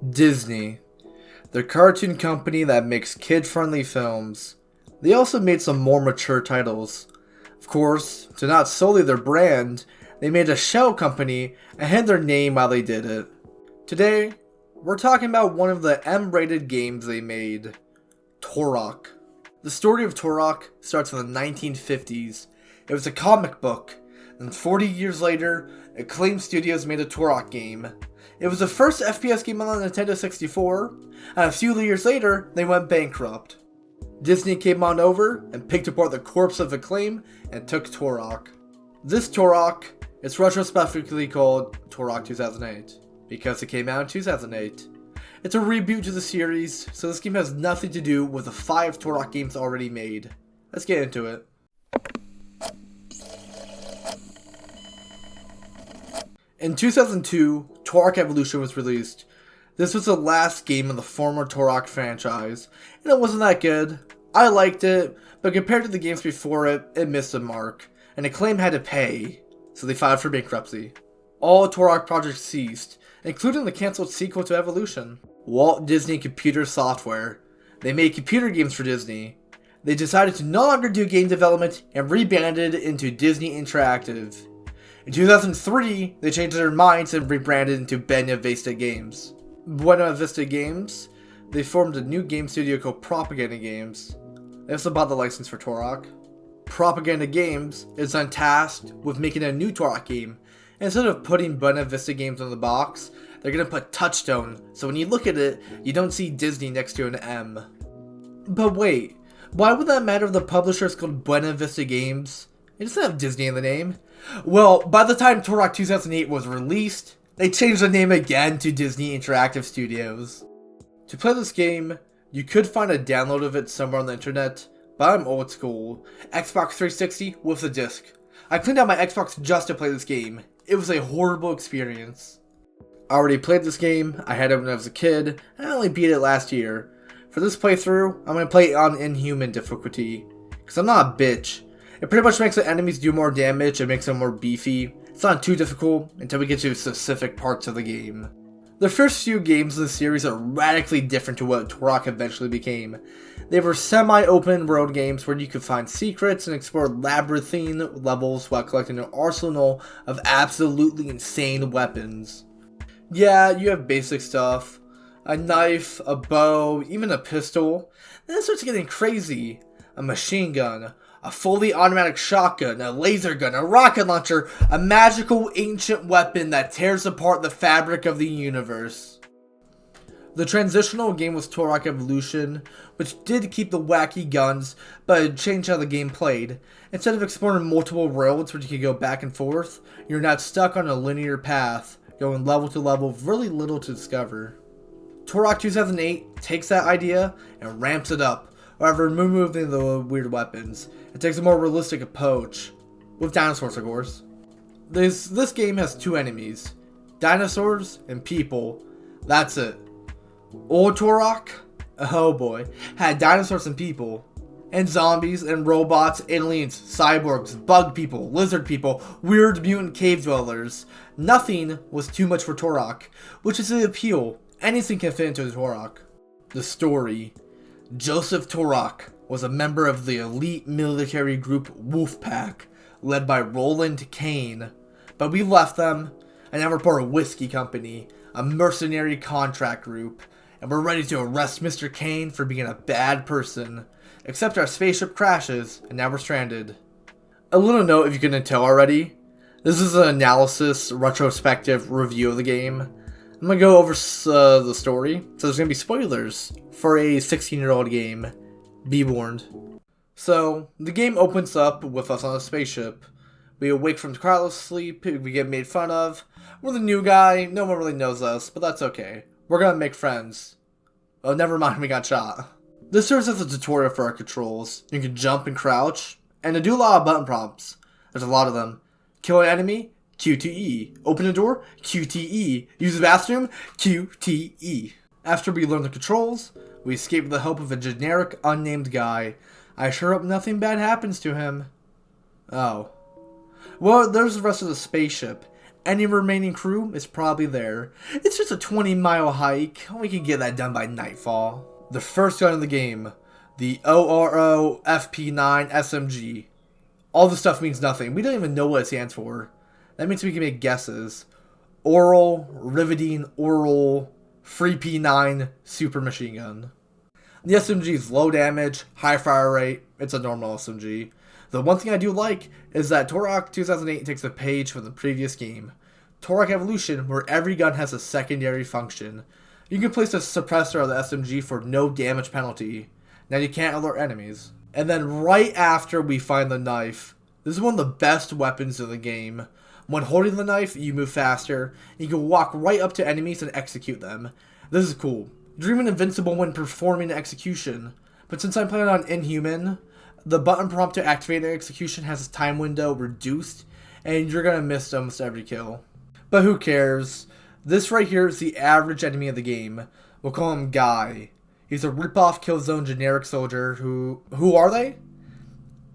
Disney, the cartoon company that makes kid-friendly films. They also made some more mature titles. Of course, to not sully their brand, they made a shell company and hid their name while they did it. Today, we're talking about one of the M-rated games they made, Turok. The story of Turok starts in the 1950s. It was a comic book, and 40 years later, Acclaim Studios made a Turok game. It was the first FPS game on the Nintendo 64, and a few years later, they went bankrupt. Disney came on over and picked apart the corpse of Acclaim and took Turok. This Turok is retrospectively called Turok 2008, because it came out in 2008. It's a reboot to the series, so this game has nothing to do with the 5 Turok games already made. Let's get into it. In 2002, Turok Evolution was released. This was the last game in the former Turok franchise, and it wasn't that good. I liked it, but compared to the games before it, it missed the mark, and Acclaim had to pay, so they filed for bankruptcy. All Turok projects ceased, including the cancelled sequel to Evolution. Walt Disney Computer Software. They made computer games for Disney. They decided to no longer do game development and rebranded into Disney Interactive. In 2003, they changed their minds and rebranded into Buena Vista Games. Buena Vista Games, they formed a new game studio called Propaganda Games. They also bought the license for Turok. Propaganda Games is untasked with making a new Turok game. Instead of putting Buena Vista Games on the box, they're gonna put Touchstone, so when you look at it, you don't see Disney next to an M. But wait, why would that matter if the publisher is called Buena Vista Games? It doesn't have Disney in the name. Well, by the time Turok 2008 was released, they changed the name again to Disney Interactive Studios. To play this game, you could find a download of it somewhere on the internet, but I'm old school. Xbox 360 with a disc. I cleaned out my Xbox just to play this game. It was a horrible experience. I already played this game, I had it when I was a kid, and I only beat it last year. For this playthrough, I'm going to play it on Inhuman difficulty, because I'm not a bitch. It pretty much makes the enemies do more damage and makes them more beefy. It's not too difficult until we get to specific parts of the game. The first few games in the series are radically different to what Turok eventually became. They were semi-open world games where you could find secrets and explore labyrinthine levels while collecting an arsenal of absolutely insane weapons. Yeah, you have basic stuff. A knife, a bow, even a pistol. Then it starts getting crazy. A machine gun, a fully automatic shotgun, a laser gun, a rocket launcher, a magical ancient weapon that tears apart the fabric of the universe. The transitional game was Turok Evolution, which did keep the wacky guns, but it changed how the game played. Instead of exploring multiple worlds where you could go back and forth, you're not stuck on a linear path, going level to level with really little to discover. Turok 2008 takes that idea and ramps it up, however removing the weird weapons. It takes a more realistic approach, with dinosaurs of course. This game has 2 enemies, dinosaurs and people. That's it. Old Turok, oh boy, had dinosaurs and people, and zombies and robots, aliens, cyborgs, bug people, lizard people, weird mutant cave dwellers. Nothing was too much for Turok, which is the appeal. Anything can fit into Turok. The story. Joseph Turok was a member of the elite military group Wolfpack, led by Roland Kane. But we left them, and now we're part of Whiskey Company, a mercenary contract group, and we're ready to arrest Mr. Kane for being a bad person. Except our spaceship crashes, and now we're stranded. A little note if you couldn't tell already. This is an analysis, retrospective review of the game. I'm going to go over the story, so there's going to be spoilers for a 16-year-old game. Be warned. So, the game opens up with us on a spaceship. We awake from crowdless sleep, we get made fun of. We're the new guy, no one really knows us, but that's okay. We're going to make friends. Oh, never mind, we got shot. This serves as a tutorial for our controls. You can jump and crouch, and to do a lot of button prompts. There's a lot of them. Kill an enemy, QTE. Open a door, QTE. Use the bathroom, QTE. After we learn the controls, we escape with the help of a generic, unnamed guy. I sure hope nothing bad happens to him. Oh. Well, there's the rest of the spaceship. Any remaining crew is probably there. It's just a 20-mile hike. We can get that done by nightfall. The first gun in the game, the ORO FP9 SMG. All this stuff means nothing. We don't even know what it stands for. That means we can make guesses. Oral, riveting, oral, free P9, super machine gun. The SMG is low damage, high fire rate. It's a normal SMG. The one thing I do like is that Turok 2008 takes a page from the previous game. Turok Evolution, where every gun has a secondary function. You can place a suppressor on the SMG for no damage penalty. Now you can't alert enemies. And then right after we find the knife, this is one of the best weapons in the game. When holding the knife, you move faster. You can walk right up to enemies and execute them. This is cool. You're even invincible when performing an execution. But since I'm playing on Inhuman, the button prompt to activate an execution has its time window reduced, and you're gonna miss almost every kill. But who cares? This right here is the average enemy of the game. We'll call him Guy. He's a rip-off Killzone generic soldier who are they?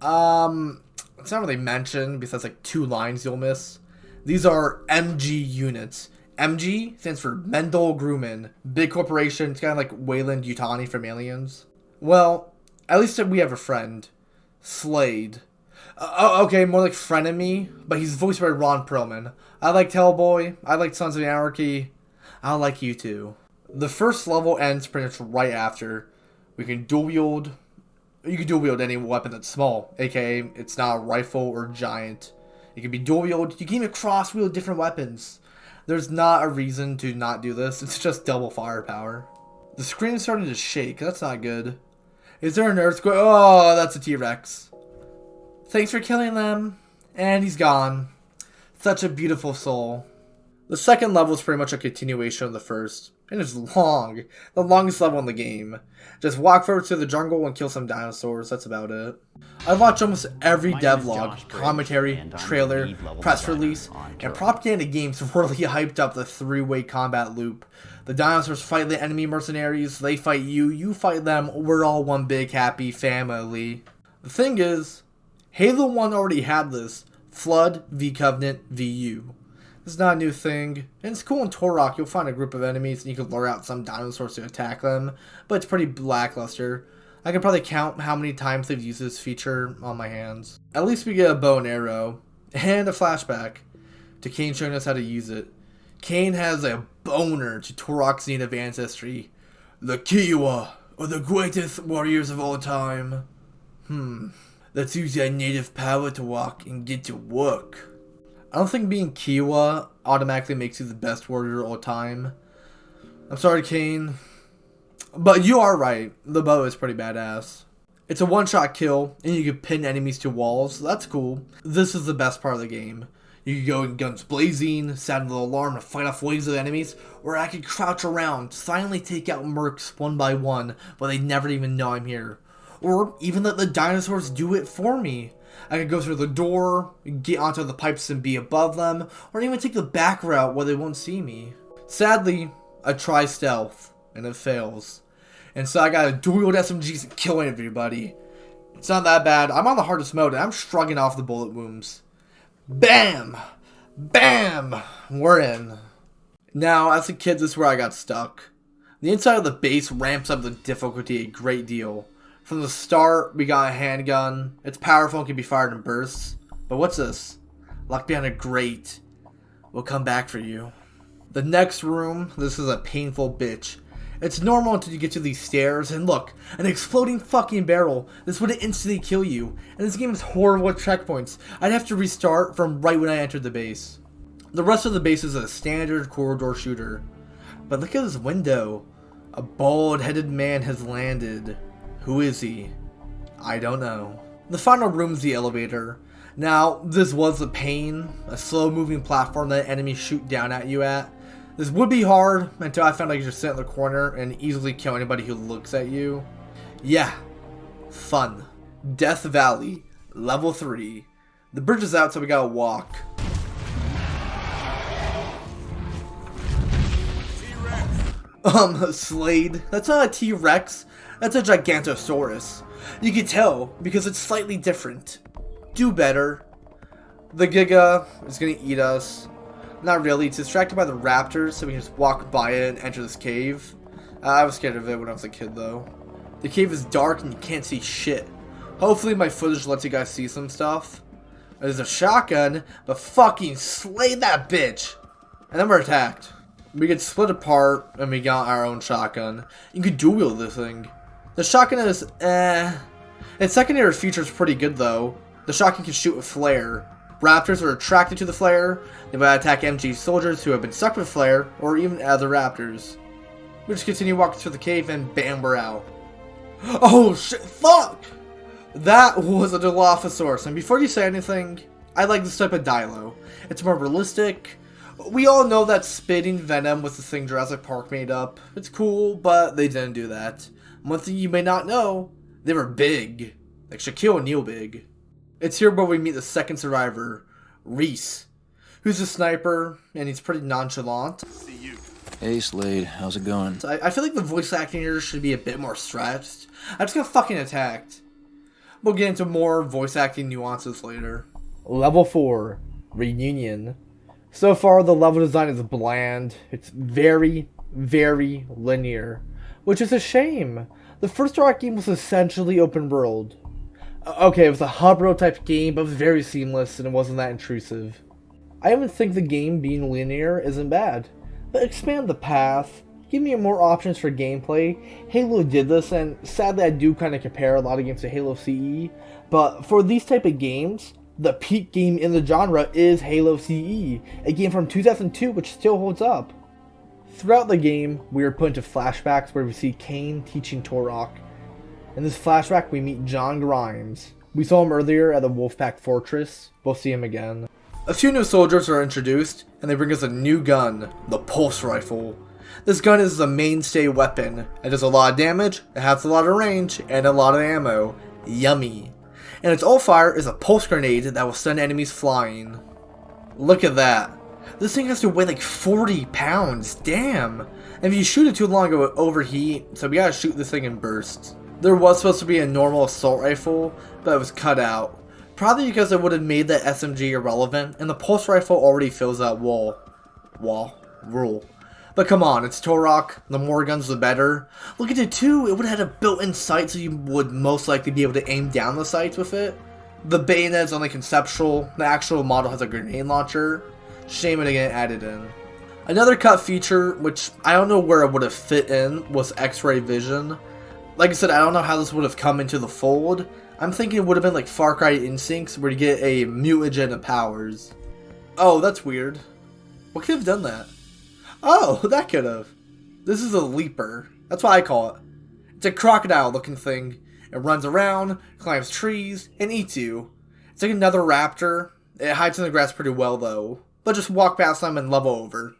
It's not really mentioned because that's like 2 lines you'll miss. These are MG units. MG stands for Mendel Grumman. Big corporation. It's kind of like Wayland Yutani from Aliens. Well, at least we have a friend. Slade. Okay, more like frenemy, but he's voiced by Ron Perlman. I liked Hellboy. I liked Sons of Anarchy. I like you too. The first level ends pretty much right after. We can dual wield. You can dual wield any weapon that's small, aka it's not a rifle or giant. It can be dual wield. You can even cross wield different weapons. There's not a reason to not do this. It's just double firepower. The screen is starting to shake. That's not good. Is there an earthquake? Oh, that's a T-Rex. Thanks for killing them. And he's gone. Such a beautiful soul. The second level is pretty much a continuation of the first. And it's long. The longest level in the game. Just walk forward to the jungle and kill some dinosaurs. That's about it. I've watched almost every devlog, commentary, trailer, press release, and propaganda games really hyped up the 3-way combat loop. The dinosaurs fight the enemy mercenaries, they fight you, you fight them, we're all one big happy family. The thing is, Halo 1 already had this. Flood v Covenant v you. This is not a new thing, and it's cool in Turok. You'll find a group of enemies and you can lure out some dinosaurs to attack them, but it's pretty lackluster. I can probably count how many times they've used this feature on my hands. At least we get a bow and arrow, and a flashback to Kane showing us how to use it. Kane has a boner to Turok's native ancestry. The Kiowa are the greatest warriors of all time. Let's use that native power to walk and get to work. I don't think being Kiowa automatically makes you the best warrior of all time. I'm sorry, Kane. But you are right. The bow is pretty badass. It's a one-shot kill, and you can pin enemies to walls. That's cool. This is the best part of the game. You can go in guns blazing, sound the alarm to fight off waves of enemies, or I can crouch around, silently take out mercs one by one, but they never even know I'm here. Or even let the dinosaurs do it for me. I can go through the door, get onto the pipes and be above them, or even take the back route where they won't see me. Sadly, I try stealth, and it fails. And so I gotta dual wield SMGs and kill everybody. It's not that bad. I'm on the hardest mode, and I'm shrugging off the bullet wounds. Bam! Bam! We're in. Now, as a kid, this is where I got stuck. The inside of the base ramps up the difficulty a great deal. From the start, we got a handgun. It's powerful and can be fired in bursts. But what's this? Locked behind a grate. We'll come back for you. The next room, this is a painful bitch. It's normal until you get to these stairs, and look, an exploding fucking barrel. This would instantly kill you. And this game is horrible at checkpoints. I'd have to restart from right when I entered the base. The rest of the base is a standard corridor shooter. But look at this window. A bald-headed man has landed. Who is he? I don't know. The final room is the elevator. Now, this was a pain, a slow-moving platform that enemies shoot down at you at. This would be hard until I found I could just sit in the corner and easily kill anybody who looks at you. Yeah, fun. Death Valley, level 3. The bridge is out, so we gotta walk. Slade. That's not a T-Rex. That's a Gigantosaurus. You can tell because it's slightly different. Do better. The Giga is gonna eat us. Not really, it's distracted by the raptors, so we can just walk by it and enter this cave. I was scared of it when I was a kid, though. The cave is dark and you can't see shit. Hopefully my footage lets you guys see some stuff. There's a shotgun, but fucking slay that bitch! And then we're attacked. We get split apart, and we got our own shotgun. You can dual wield this thing. The shotgun is, Its secondary feature is pretty good, though. The shotgun can shoot with flare. Raptors are attracted to the flare. They might attack MG soldiers who have been stuck with flare, or even other raptors. We just continue walking through the cave, and bam, we're out. Oh shit, fuck! That was a Dilophosaurus, and before you say anything, I like this type of Dilo. It's more realistic. We all know that spitting venom was the thing Jurassic Park made up. It's cool, but they didn't do that. One thing you may not know, they were big. Like Shaquille O'Neal big. It's here where we meet the second survivor, Reese, who's a sniper, and he's pretty nonchalant. See you. Hey Slade, how's it going? So I feel like the voice acting here should be a bit more stretched. I just got fucking attacked. We'll get into more voice acting nuances later. Level 4, Reunion. So far, the level design is bland. It's very, very linear, which is a shame. The first Turok game was essentially open world. Okay, it was a hub road type game, but it was very seamless and it wasn't that intrusive. I even think the game being linear isn't bad, but expand the path, give me more options for gameplay. Halo did this, and sadly I do kind of compare a lot of games to Halo CE, but for these type of games, the peak game in the genre is Halo CE, a game from 2002 which still holds up. Throughout the game, we are put into flashbacks where we see Kane teaching Turok. In this flashback, we meet John Grimes. We saw him earlier at the Wolfpack Fortress. We'll see him again. A few new soldiers are introduced, and they bring us a new gun, the Pulse Rifle. This gun is a mainstay weapon. It does a lot of damage, it has a lot of range, and a lot of ammo. Yummy. And its all fire is a pulse grenade that will send enemies flying. Look at that. This thing has to weigh like 40 pounds, damn. And if you shoot it too long, it will overheat, so we gotta shoot this thing in bursts. There was supposed to be a normal assault rifle, but it was cut out. Probably because it would have made the SMG irrelevant, and the pulse rifle already fills that rule. But come on, it's Turok, the more guns the better. Look at it too, it would have had a built-in sight so you would most likely be able to aim down the sights with it. The bayonet is only conceptual, the actual model has a grenade launcher. Shame it again added in. Another cut feature, which I don't know where it would have fit in, was X-ray vision. Like I said, I don't know how this would have come into the fold. I'm thinking it would have been like Far Cry Instincts, where you get a mutagen of powers. Oh, that's weird. What could have done that? Oh, that could have. This is a leaper. That's what I call it. It's a crocodile looking thing. It runs around, climbs trees, and eats you. It's like another raptor. It hides in the grass pretty well though. But just walk past them and level over.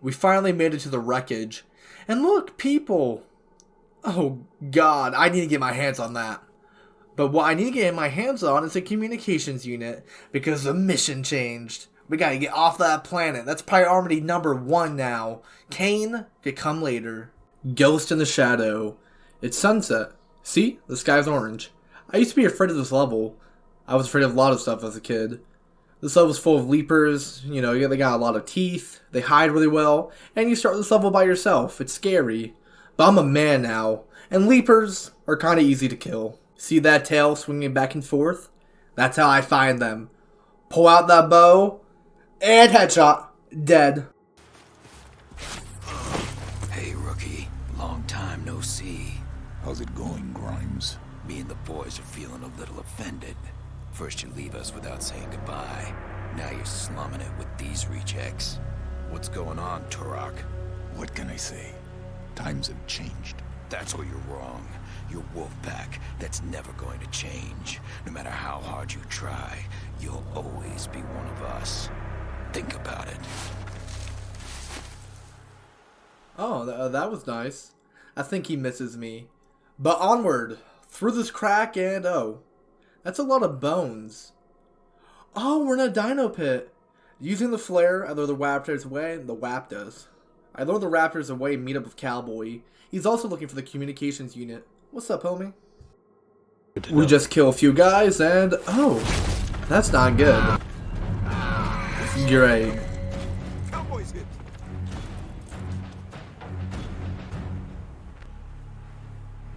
We finally made it to the wreckage. And look, people! Oh god, I need to get my hands on that. But what I need to get my hands on is a communications unit, because the mission changed. We gotta get off that planet. That's priority number 1 now. Kane could come later. Ghost in the Shadow. It's sunset. See? The sky's orange. I used to be afraid of this level. I was afraid of a lot of stuff as a kid. This level's full of leapers, you know, they got a lot of teeth, they hide really well, and you start this level by yourself. It's scary. But I'm a man now, and leapers are kinda easy to kill. See that tail swinging back and forth? That's how I find them. Pull out that bow, and headshot. Dead. Hey, rookie. Long time no see. How's it going, Grimes? Me and the boys are feeling a little offended. First you leave us without saying goodbye. Now you're slumming it with these rejects. What's going on, Turok? What can I say? Times have changed. That's where you're wrong. You're Wolfpack. That's never going to change. No matter how hard you try, you'll always be one of us. Think about it. Oh, that was nice. I think he misses me. But onward, through this crack, and oh, that's a lot of bones. Oh, we're in a dino pit. Using the flare, I lure the raptors away, and the WAP does. I lure the raptors away and meet up with Cowboy. He's also looking for the communications unit. What's up, homie? We just kill a few guys, and oh, that's not good. Great.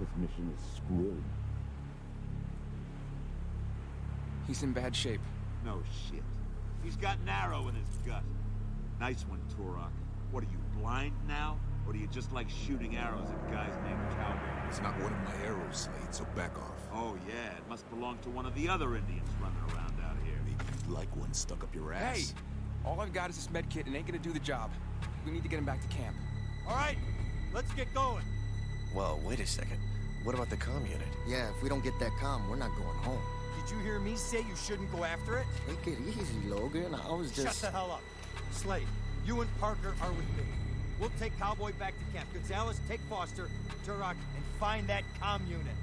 This mission is screwed. He's in bad shape. No shit. He's got an arrow in his gut. Nice one, Turok. What are you, blind now? Or do you just like shooting arrows at guys named Cowboy? It's not one of my arrows, Slade, so back off. Oh yeah, it must belong to one of the other Indians running around out here. Maybe you'd like one stuck up your ass. Hey! All I've got is this med kit and ain't gonna do the job. We need to get him back to camp. All right, let's get going. Well, wait a second. What about the comm unit? Yeah, if we don't get that comm, we're not going home. Did you hear me say you shouldn't go after it? Take it easy, Logan. I was just... Shut the hell up. Slade, you and Parker are with me. We'll take Cowboy back to camp. Gonzalez, take Foster, Turok, and find that comm unit.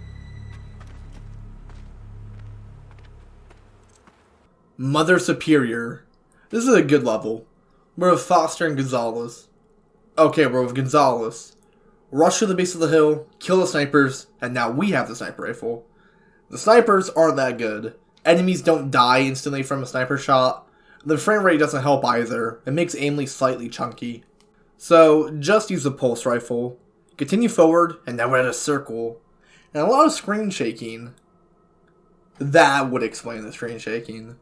Mother Superior. This is a good level. We're with Foster and Gonzalez. Okay, we're with Gonzalez. Rush to the base of the hill, kill the snipers, and now we have the sniper rifle. The snipers aren't that good. Enemies don't die instantly from a sniper shot. The frame rate doesn't help either. It makes aiming slightly chunky. So, just use the pulse rifle. Continue forward, and now we're at a circle. And a lot of screen shaking. That would explain the screen shaking.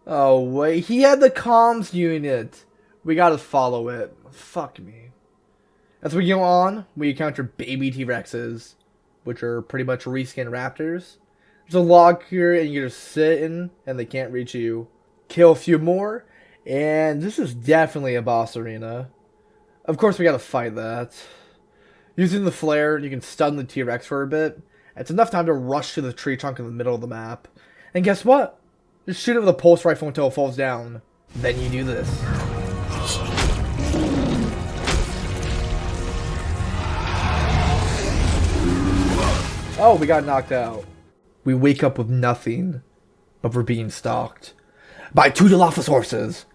Oh wait, he had the comms unit. We gotta follow it. Fuck me. As we go on, we encounter baby T-Rexes, which are pretty much reskinned raptors. There's a log here, and you're just sitting, and they can't reach you. Kill a few more, and this is definitely a boss arena. Of course, we gotta fight that. Using the flare, you can stun the T-Rex for a bit. It's enough time to rush to the tree trunk in the middle of the map. And guess what? Just shoot it with a pulse rifle until it falls down. Then you do this. Oh, we got knocked out. We wake up with nothing, but we're being stalked by two Dilophosaurus.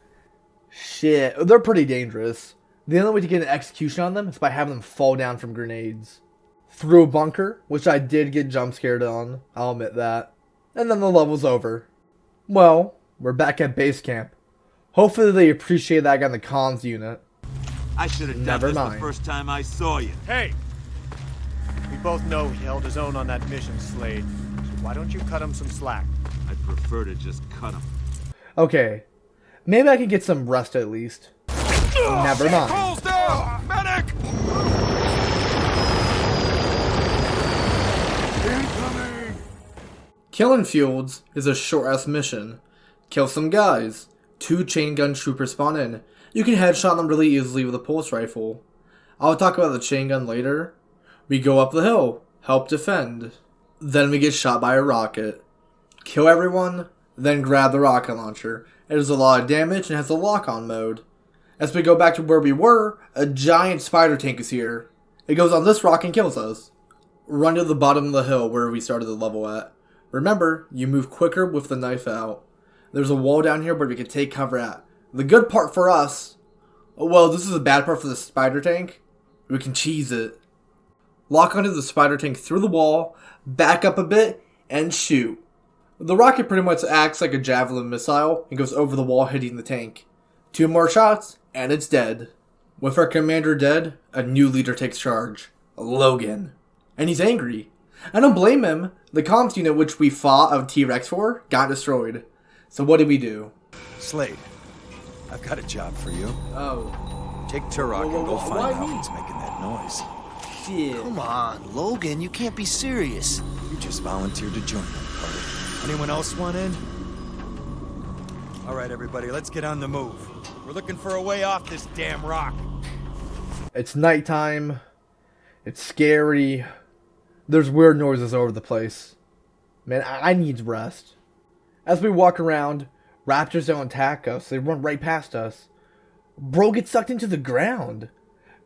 Shit, they're pretty dangerous. The only way to get an execution on them is by having them fall down from grenades. Through a bunker, which I did get jump scared on, I'll admit that. And then the level's over. Well, we're back at base camp. Hopefully they appreciate that I got in the comms unit. I should have done this the first time I saw you. Hey! We both know he held his own on that mission, Slade. So why don't you cut him some slack? I'd prefer to just cut him. Okay. Maybe I can get some rest at least. Never mind. Calls down! Medic! Incoming! Killing Fields is a short-ass mission. Kill some guys. 2 chain gun troopers spawn in. You can headshot them really easily with a pulse rifle. I'll talk about the chain gun later. We go up the hill. Help defend. Then we get shot by a rocket. Kill everyone, then grab the rocket launcher. It does a lot of damage and has a lock-on mode. As we go back to where we were, a giant spider tank is here. It goes on this rock and kills us. Run to the bottom of the hill where we started the level at. Remember, you move quicker with the knife out. There's a wall down here where we can take cover at. The good part for us, well, this is the bad part for the spider tank. We can cheese it. Lock onto the spider tank through the wall, back up a bit, and shoot. The rocket pretty much acts like a javelin missile and goes over the wall hitting the tank. 2 more shots, and it's dead. With our commander dead, a new leader takes charge. Logan. And he's angry. I don't blame him. The comms unit which we fought of T-Rex for got destroyed. So what did we do? Slade, I've got a job for you. Oh. Take Turok and go why find how me? he's making that noise. Shit. Come on, Logan, you can't be serious. You just volunteered to join them, buddy. Anyone else want in? All right, everybody, let's get on the move. We're looking for a way off this damn rock. It's nighttime. It's scary. There's weird noises all over the place. Man, I need rest. As we walk around, raptors don't attack us. They run right past us. Bro gets sucked into the ground.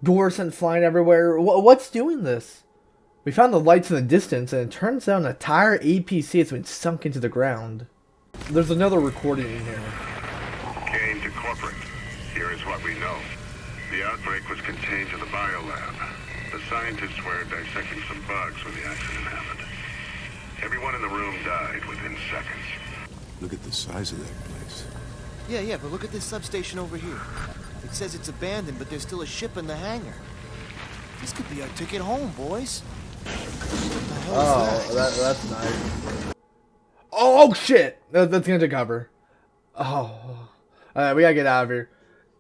Gore sent flying everywhere. What's doing this? We found the lights in the distance, and it turns out an entire APC has been sunk into the ground. There's another recording in here. Kane to corporate. Here is what we know. The outbreak was contained to the biolab. The scientists were dissecting some bugs when the accident happened. Everyone in the room died within seconds. Look at the size of that place. Yeah, but look at this substation over here. It says it's abandoned, but there's still a ship in the hangar. This could be our ticket home, boys. Oh, that's nice. Oh shit! That's gonna take cover. Oh. Alright, we gotta get out of here.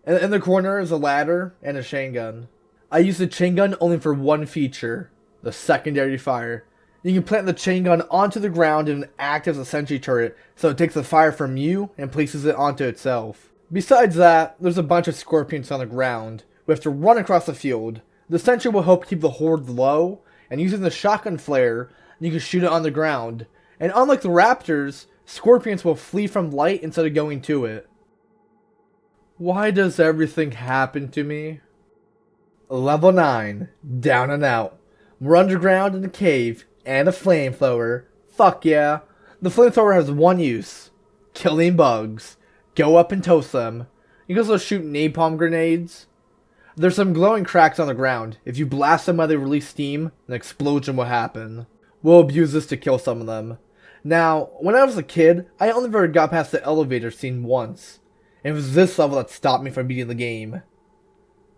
In the corner is a ladder and a chain gun. I use the chain gun only for one feature, the secondary fire. You can plant the chain gun onto the ground and act as a sentry turret, so it takes the fire from you and places it onto itself. Besides that, there's a bunch of scorpions on the ground. We have to run across the field. The sentry will help keep the horde low, and using the shotgun flare, you can shoot it on the ground. And unlike the raptors, scorpions will flee from light instead of going to it. Why does everything happen to me? Level 9, down and out. We're underground in a cave, and a flamethrower. Fuck yeah. The flamethrower has one use. Killing bugs. Go up and toast them. You can also shoot napalm grenades. There's some glowing cracks on the ground. If you blast them while they release steam, an explosion will happen. We'll abuse this to kill some of them. Now, when I was a kid, I only ever got past the elevator scene once. And it was this level that stopped me from beating the game.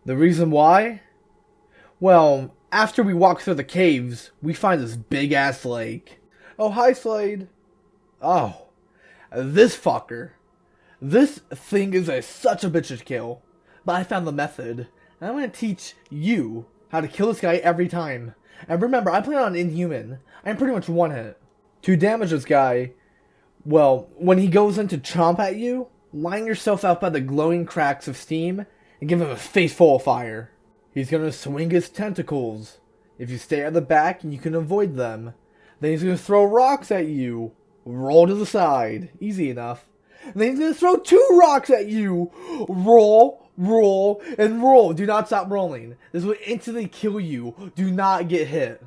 The reason why? Well, after we walk through the caves, we find this big ass lake. Oh, hi Slade. Oh, this fucker. This thing is such a bitch to kill. But I found the method. And I'm going to teach you how to kill this guy every time. And remember, I play on Inhuman. I'm pretty much one hit. To damage this guy, well, when he goes in to chomp at you, line yourself out by the glowing cracks of steam and give him a face full of fire. He's going to swing his tentacles. If you stay at the back, you can avoid them. Then he's going to throw rocks at you. Roll to the side. Easy enough. And then he's going to throw 2 rocks at you. Roll, roll, and roll. Do not stop rolling. This will instantly kill you. Do not get hit.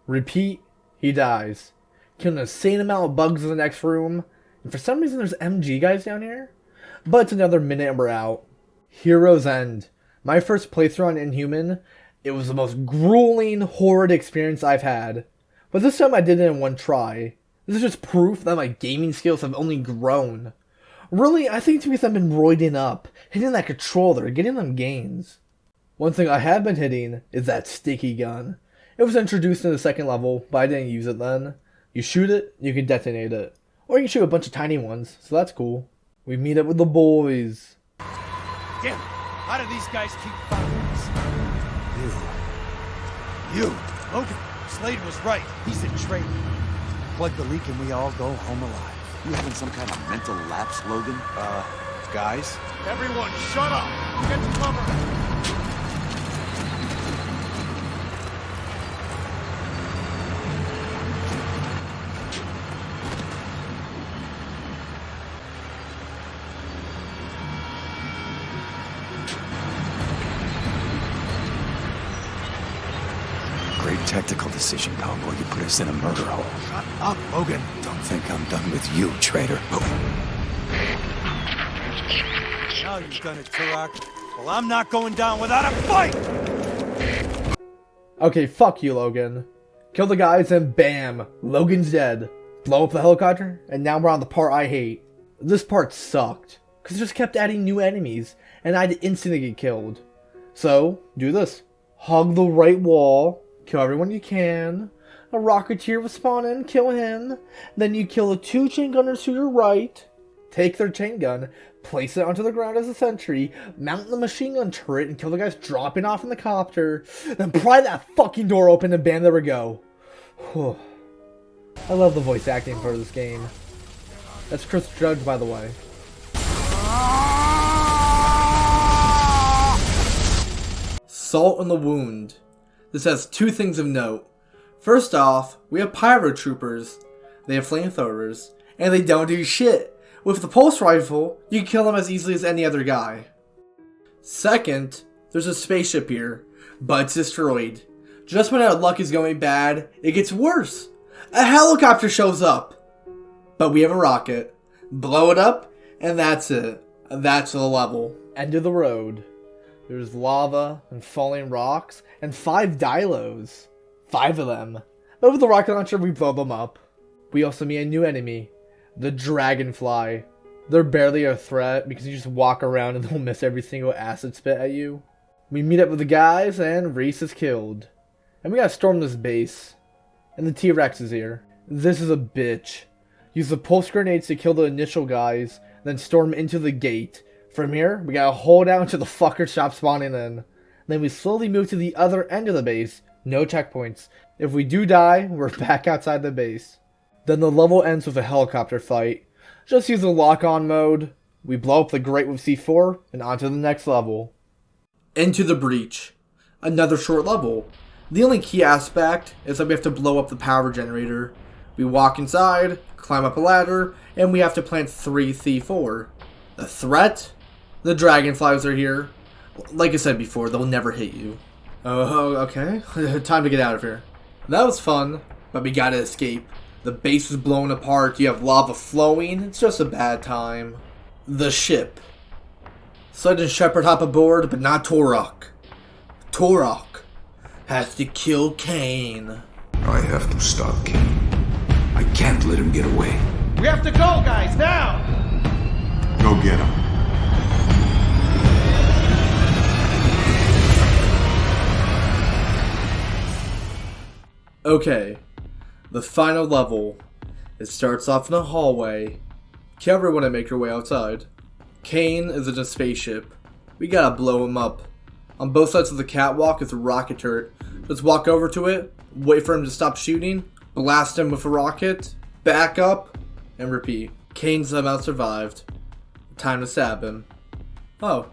Repeat, he dies. Kill an insane amount of bugs in the next room. And for some reason there's MG guys down here. But it's another minute and we're out. Hero's End. My first playthrough on Inhuman, it was the most grueling, horrid experience I've had. But this time I did it in one try. This is just proof that my gaming skills have only grown. Really, I think it's because I've been roiding up, hitting that controller, getting them gains. One thing I have been hitting is that sticky gun. It was introduced in the second level, but I didn't use it then. You shoot it, you can detonate it. Or you can shoot a bunch of tiny ones, so that's cool. We meet up with the boys. Damn, how do these guys keep following us? You. Logan, Slade was right. He's a traitor. Plug the leak and we all go home alive. You having some kind of mental lapse, Logan? Guys? Everyone, shut up! Get to cover! Great tactical decision, cowboy. You put us in a murder hole. Shut up, Logan! Don't think I'm done with you, traitor. Now you've done it, Turok. Well, I'm not going down without a fight! Okay, fuck you, Logan. Kill the guys and bam! Logan's dead. Blow up the helicopter, and now we're on the part I hate. This part sucked, because it just kept adding new enemies, and I'd instantly get killed. So, do this. Hug the right wall, kill everyone you can. A Rocketeer will spawn in, kill him. Then you kill the 2 chain gunners to your right. Take their chain gun, place it onto the ground as a sentry, mount the machine gun turret, and kill the guys dropping off in the copter. Then pry that fucking door open and bam, there we go. I love the voice acting for this game. That's Chris Judge, by the way. Salt in the Wound. This has 2 things of note. First off, we have pyro troopers. They have flamethrowers, and they don't do shit. With the pulse rifle, you can kill them as easily as any other guy. Second, there's a spaceship here, but it's destroyed. Just when our luck is going bad, it gets worse. A helicopter shows up, but we have a rocket. Blow it up, and that's it. That's the level. End of the road. There's lava and falling rocks and 5 dilos. 5 of them. But with the rocket launcher, we blow them up. We also meet a new enemy, the Dragonfly. They're barely a threat because you just walk around and they'll miss every single acid spit at you. We meet up with the guys and Reese is killed. And we gotta storm this base. and the T-Rex is here. This is a bitch. Use the pulse grenades to kill the initial guys, then storm into the gate. From here, we gotta hold out until the fuckers stop spawning in. Then we slowly move to the other end of the base. No checkpoints. If we do die, we're back outside the base. Then the level ends with a helicopter fight. Just use the lock-on mode. We blow up the grate with C4, and on to the next level. Into the breach. Another short level. The only key aspect is that we have to blow up the power generator. We walk inside, climb up a ladder, and we have to plant 3 C4. The threat? The dragonflies are here. Like I said before, they'll never hit you. Oh, okay. Time to get out of here. That was fun, but we gotta escape. The base is blown apart, you have lava flowing, it's just a bad time. The ship. Sled and Shepard hop aboard, but not Turok. Turok has to kill Kane. I have to stop Kane. I can't let him get away. We have to go, guys, now! Go get him. Okay, the final level. It starts off in a hallway. Kill everyone and make your way outside. Kane is in a spaceship. We gotta blow him up. On both sides of the catwalk is a rocket turret. Just walk over to it, wait for him to stop shooting, blast him with a rocket, back up, and repeat. Kane somehow survived. Time to stab him. Oh!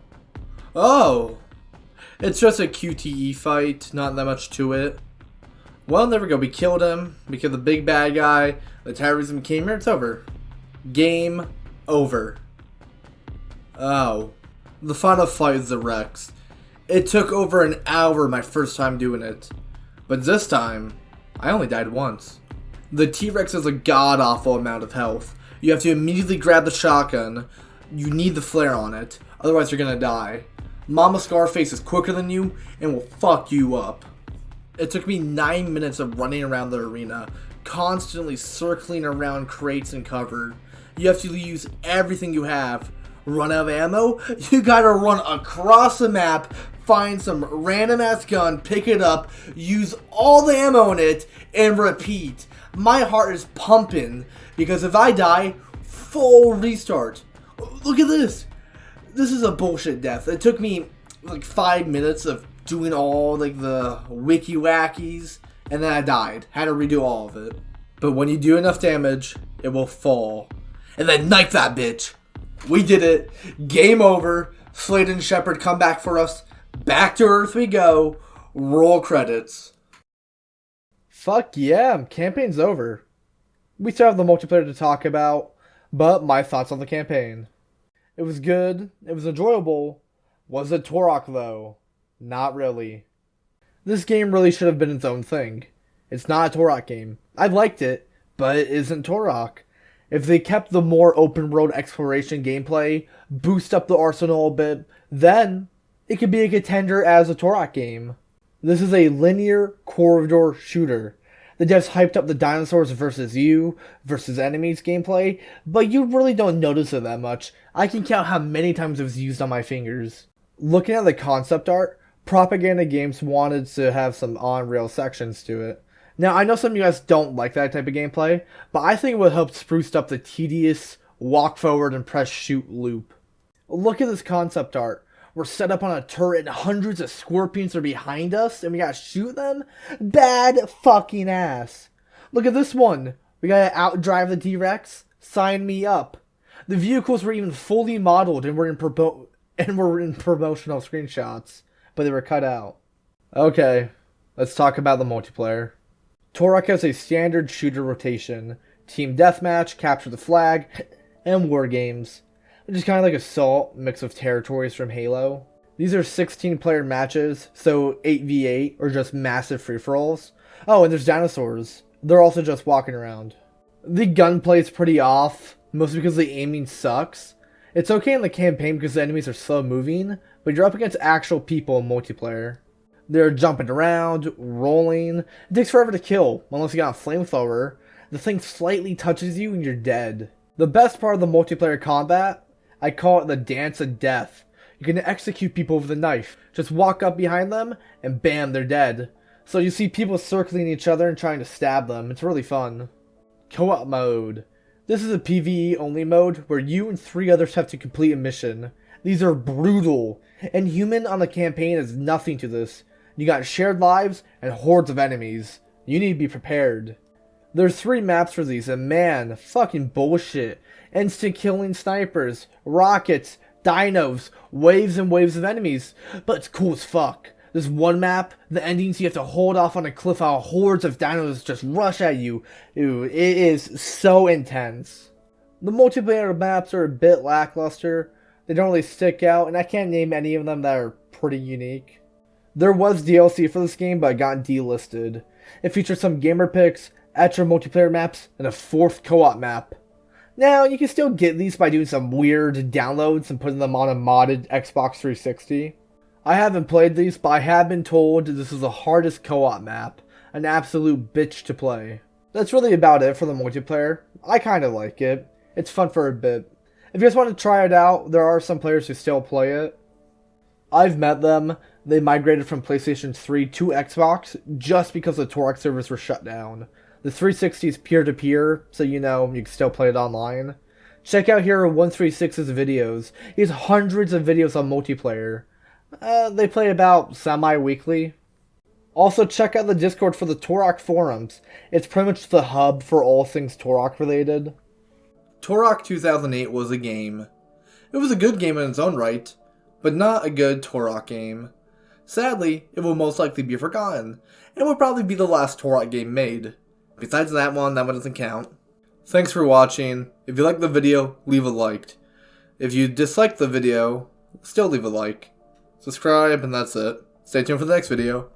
It's just a QTE fight, not that much to it. Well, there we go. We killed him. We killed the big bad guy. The terrorism came here. It's over. Game over. Oh. The final fight is the Rex. It took over an hour my first time doing it. But this time, I only died once. The T-Rex has a god-awful amount of health. You have to immediately grab the shotgun. You need the flare on it. Otherwise, you're gonna die. Mama Scarface is quicker than you and will fuck you up. It took me 9 minutes of running around the arena, constantly circling around crates and cover. You have to use everything you have. Run out of ammo? You gotta run across the map, find some random ass gun, pick it up, use all the ammo in it, and repeat. My heart is pumping, because if I die, full restart. Look at this. This is a bullshit death. It took me like 5 minutes of doing all like the wiki wackies, and then I died. Had to redo all of it. But when you do enough damage, it will fall. And then knife that bitch. We did it. Game over. Slade and Shepard come back for us. Back to Earth we go. Roll credits. Fuck yeah, campaign's over. We still have the multiplayer to talk about, but my thoughts on the campaign. It was good. It was enjoyable. Was it Turok though? Not really. This game really should have been its own thing. It's not a Turok game. I liked it, but it isn't Turok. If they kept the more open world exploration gameplay, boost up the arsenal a bit, then it could be a contender as a Turok game. This is a linear corridor shooter. The devs hyped up the dinosaurs versus you, versus enemies gameplay, but you really don't notice it that much. I can count how many times it was used on my fingers. Looking at the concept art, Propaganda Games wanted to have some on-rail sections to it. Now, I know some of you guys don't like that type of gameplay, but I think it would help spruce up the tedious walk forward and press shoot loop. Look at this concept art. We're set up on a turret and hundreds of scorpions are behind us and we gotta shoot them? Bad fucking ass. Look at this one. We gotta outdrive the T-Rex? Sign me up. The vehicles were even fully modeled and were in promotional screenshots, but they were cut out. Okay, let's talk about the multiplayer. Turok has a standard shooter rotation, team deathmatch, capture the flag, and war games, which is kind of like Assault mixed with territories from Halo. These are 16-player matches, so 8v8 or just massive free-for-alls. Oh, and there's dinosaurs. They're also just walking around. The gunplay is pretty off, mostly because the aiming sucks. It's okay in the campaign because the enemies are slow moving, but you're up against actual people in multiplayer. They're jumping around, rolling. It takes forever to kill, unless you got a flamethrower. The thing slightly touches you and you're dead. The best part of the multiplayer combat, I call it the dance of death. You can execute people with a knife. Just walk up behind them and bam, they're dead. So you see people circling each other and trying to stab them. It's really fun. Co-op mode. This is a PvE only mode where you and 3 others have to complete a mission. These are brutal, and human on the campaign is nothing to this. You got shared lives and hordes of enemies. You need to be prepared. There's 3 maps for these, and man, fucking bullshit. Instant killing snipers, rockets, dinos, waves and waves of enemies. But it's cool as fuck. This one map, the endings you have to hold off on a cliff while hordes of dinos just rush at you. Ew, it is so intense. The multiplayer maps are a bit lackluster. They don't really stick out, and I can't name any of them that are pretty unique. There was DLC for this game, but it got delisted. It featured some gamer picks, extra multiplayer maps, and a 4th co-op map. Now, you can still get these by doing some weird downloads and putting them on a modded Xbox 360. I haven't played these, but I have been told this is the hardest co-op map. An absolute bitch to play. That's really about it for the multiplayer. I kinda like it. It's fun for a bit. If you guys want to try it out, there are some players who still play it. I've met them. They migrated from PlayStation 3 to Xbox just because the Turok servers were shut down. The 360 is peer-to-peer, so you know you can still play it online. Check out Hero136's videos. He has hundreds of videos on multiplayer. They play about semi-weekly. Also, check out the Discord for the Turok forums. It's pretty much the hub for all things Turok related. Turok 2008 was a game. It was a good game in its own right, but not a good Turok game. Sadly, it will most likely be forgotten, and will probably be the last Turok game made. Besides that one doesn't count. Thanks for watching. If you liked the video, leave a like. If you disliked the video, still leave a like. Subscribe, and that's it. Stay tuned for the next video.